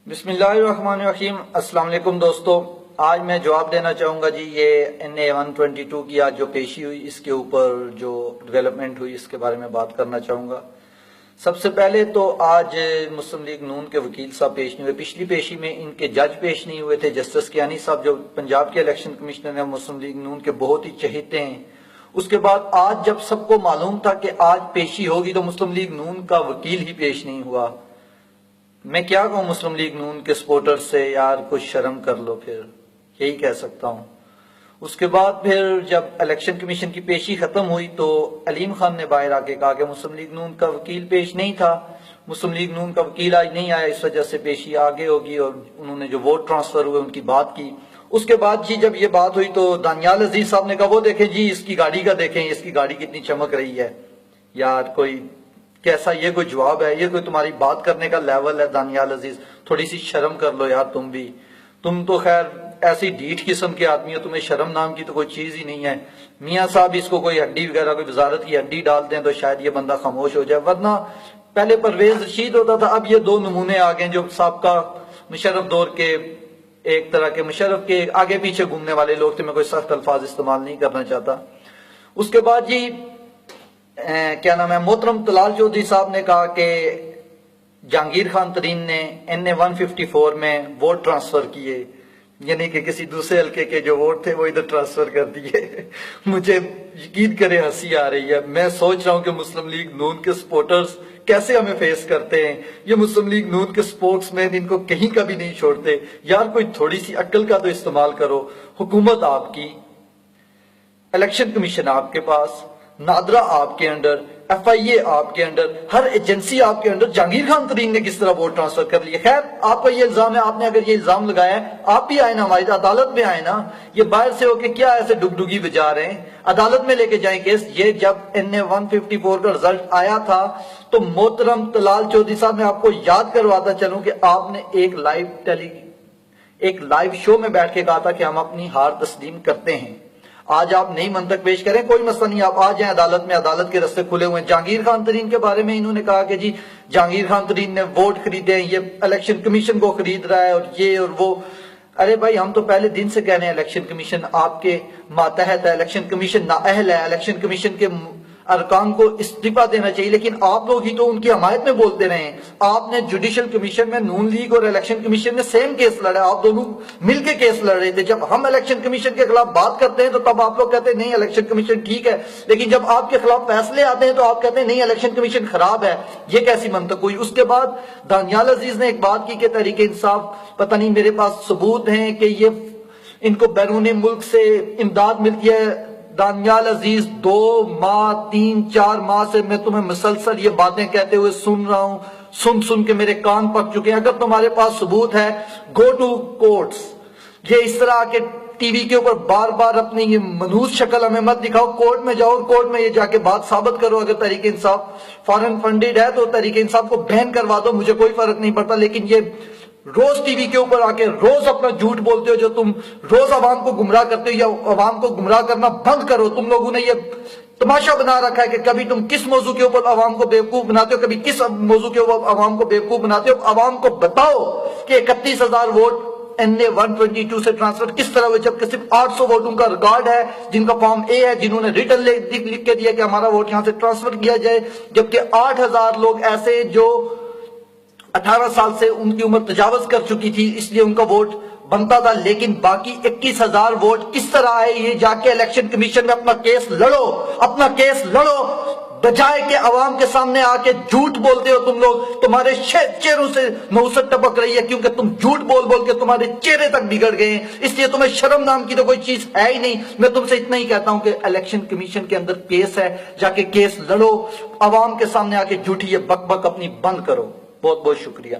بسم اللہ الرحمن الرحیم۔ السلام علیکم دوستو، آج میں جواب دینا چاہوں گا جی یہ NA-122 کی آج جو پیشی ہوئی، اس کے اوپر جو ڈیولپمنٹ ہوئی اس کے بارے میں بات کرنا چاہوں گا۔ سب سے پہلے تو آج مسلم لیگ نون کے وکیل صاحب پیش نہیں ہوئے۔ پچھلی پیشی میں ان کے جج پیش نہیں ہوئے تھے، جسٹس کیانی صاحب جو پنجاب کے الیکشن کمشنر ہیں، مسلم لیگ نون کے بہت ہی چہیتے ہیں۔ اس کے بعد آج جب سب کو معلوم تھا کہ آج پیشی ہوگی تو مسلم لیگ نون کا وکیل ہی پیش نہیں ہوا۔ میں کیا کہوں مسلم لیگ نون کے سپورٹر سے، یار کچھ شرم کر لو، پھر یہی کہہ سکتا ہوں۔ اس کے بعد پھر جب الیکشن کمیشن کی پیشی ختم ہوئی تو علیم خان نے باہر آ کے کہا کہ مسلم لیگ نون کا وکیل پیش نہیں تھا، مسلم لیگ نون کا وکیل آج نہیں آیا، اس وجہ سے پیشی آگے ہوگی، اور انہوں نے جو ووٹ ٹرانسفر ہوئے ان کی بات کی۔ اس کے بعد جی جب یہ بات ہوئی تو دانیال عزیز صاحب نے کہا وہ دیکھیں جی اس کی گاڑی کا دیکھیں، اس کی گاڑی کتنی چمک رہی ہے۔ یار کوئی کیسا یہ کوئی جواب ہے؟ یہ کوئی تمہاری بات کرنے کا لیول ہے دانیال عزیز؟ تھوڑی سی شرم کر لو یار تم بھی۔ تم تو خیر ایسی ڈھیٹ قسم کے آدمی ہو، تمہیں شرم نام کی تو کوئی چیز ہی نہیں ہے۔ میاں صاحب اس کو کوئی ہڈی وغیرہ کوئی وزارت کی ہڈی ڈال دیں تو شاید یہ بندہ خاموش ہو جائے، ورنہ پہلے پرویز رشید ہوتا تھا، اب یہ دو نمونے آ گئے جو سابقہ مشرف دور کے ایک طرح کے مشرف کے آگے پیچھے گھومنے والے لوگ تھے۔ میں کوئی سخت الفاظ استعمال نہیں کرنا چاہتا۔ اس کے بعد جی کیا نام ہے، محترم طلال چودھری صاحب نے کہا کہ جہانگیر خان ترین نے NA-154 میں ووٹ ٹرانسفر کیے، یعنی کہ کسی دوسرے حلقے کے جو ووٹ تھے وہ ادھر ٹرانسفر کر دیے۔ مجھے یقین کرے ہنسی آ رہی ہے۔ میں سوچ رہا ہوں کہ مسلم لیگ نون کے سپورٹرز کیسے ہمیں فیس کرتے ہیں۔ یہ مسلم لیگ نون کے سپورٹس مین ان کو کہیں کا بھی نہیں چھوڑتے۔ یار کوئی تھوڑی سی عقل کا تو استعمال کرو۔ حکومت آپ کی، الیکشن کمیشن آپ کے پاس، نادرا آپ کے انڈر، FIA آپ کے انڈر، ہر ایجنسی آپ کے انڈر، جہانگیر خان ترین نے کس طرح ووٹ ٹرانسفر کر لیے؟ خیر آپ کا یہ الزام ہے، آپ نے اگر یہ الزام لگایا ہے آپ بھی آئے نا، ہماری عدالت میں آئے نا۔ یہ باہر سے ہو کے کیا ایسے ڈگڈگی بجا رہے ہیں؟ عدالت میں لے کے جائیں کیس۔ یہ جب NA-154 کا رزلٹ آیا تھا تو محترم طلال چودھری صاحب میں آپ کو یاد کرواتا چلوں کہ آپ نے ایک لائیو شو میں بیٹھ کے کہا تھا کہ ہم اپنی ہار تسلیم کرتے ہیں۔ آج آپ نئی منطق پیش کریں، کوئی مسئلہ نہیں، آپ آ جائیں عدالت میں، عدالت کے رستے کھلے ہوئے ہیں۔ جہانگیر خان ترین کے بارے میں انہوں نے کہا کہ جی جہانگیر خان ترین نے ووٹ خریدے ہیں، یہ الیکشن کمیشن کو خرید رہا ہے اور یہ اور وہ۔ ارے بھائی ہم تو پہلے دن سے کہہ رہے ہیں الیکشن کمیشن آپ کے ماتحت ہے، الیکشن کمیشن نااہل ہے، الیکشن کمیشن کے ارکان کو استعفا دینا چاہیے، لیکن آپ لوگ ہی تو ان کی حمایت میں بولتے رہے ہیں۔ آپ نے جوڈیشل کمیشن میں نون لیگ اور الیکشن کمیشن نے سیم کیس لڑا، آپ دونوں مل کے کیس لڑ رہے تھے۔ جب ہم الیکشن کمیشن کے خلاف بات کرتے ہیں تو تب آپ لوگ کہتے ہیں نہیں الیکشن کمیشن ٹھیک ہے، لیکن جب آپ کے خلاف فیصلے آتے ہیں تو آپ کہتے ہیں نہیں الیکشن کمیشن خراب ہے۔ یہ کیسی منطق ہوئی؟ اس کے بعد دانیال عزیز نے ایک بات کی کہ تحریک انصاف، پتہ نہیں میرے پاس ثبوت ہیں کہ یہ ان کو بیرون ملک سے امداد ملتی ہے۔ دانیال عزیز 2 ماہ 3-4 ماہ سے میں تمہیں مسلسل یہ باتیں کہتے ہوئے سن رہا ہوں، سن کے میرے کان پک چکے ہیں۔ اگر تمہارے پاس ثبوت ہے گو ٹو کورٹس۔ یہ اس طرح کے ٹی وی کے اوپر بار بار اپنی یہ منحوس شکل ہمیں مت دکھاؤ، کورٹ میں جاؤ اور کورٹ میں یہ جا کے بات ثابت کرو۔ اگر تحریک انصاف فارن فنڈڈ ہے تو تحریک انصاف کو بین کروا دو، مجھے کوئی فرق نہیں پڑتا، لیکن یہ روز ٹی وی کے اوپر آ کے روز اپنا جھوٹ بولتے ہو، جو تم روز عوام کو گمراہ کرتے ہو، یا عوام کو گمراہ کرنا بند کرو۔ تم لوگوں نے یہ تماشا بنا رکھا ہے کہ کبھی تم کس موضوع کے اوپر عوام کو بیوقوف بناتے ہو، کبھی کس موضوع کے اوپر عوام کو بیوقوف بناتے ہو۔ عوام کو بتاؤ کہ 31,000 ووٹ NA-122 سے ٹرانسفر کس طرح ہوئے، جبکہ صرف 800 ووٹوں کا ریکارڈ ہے جن کا فارم A ہے، جنہوں نے ریٹن لکھ کے دیا کہ ہمارا ووٹ یہاں سے ٹرانسفر کیا جائے، جبکہ 8,000 لوگ ایسے جو 18 سال سے ان کی عمر تجاوز کر چکی تھی، اس لیے ان کا ووٹ بنتا تھا، لیکن باقی 21,000 ووٹ کس طرح آئے؟ یہ جا کے الیکشن کمیشن میں اپنا کیس لڑو، اپنا کیس لڑو، بجائے کہ عوام کے سامنے آ کے جھوٹ بولتے ہو تم لوگ۔ تمہارے چہروں سے نحوست ٹپک رہی ہے کیونکہ تم جھوٹ بول کے تمہارے چہرے تک بگڑ گئے ہیں، اس لیے تمہیں شرم نام کی تو کوئی چیز ہے ہی نہیں۔ میں تم سے اتنا ہی کہتا ہوں کہ الیکشن کمیشن کے اندر کیس ہے، جا کے کیس لڑو، عوام کے سامنے آ کے جھوٹی یہ بک بک اپنی بند کرو۔ بہت بہت شکریہ۔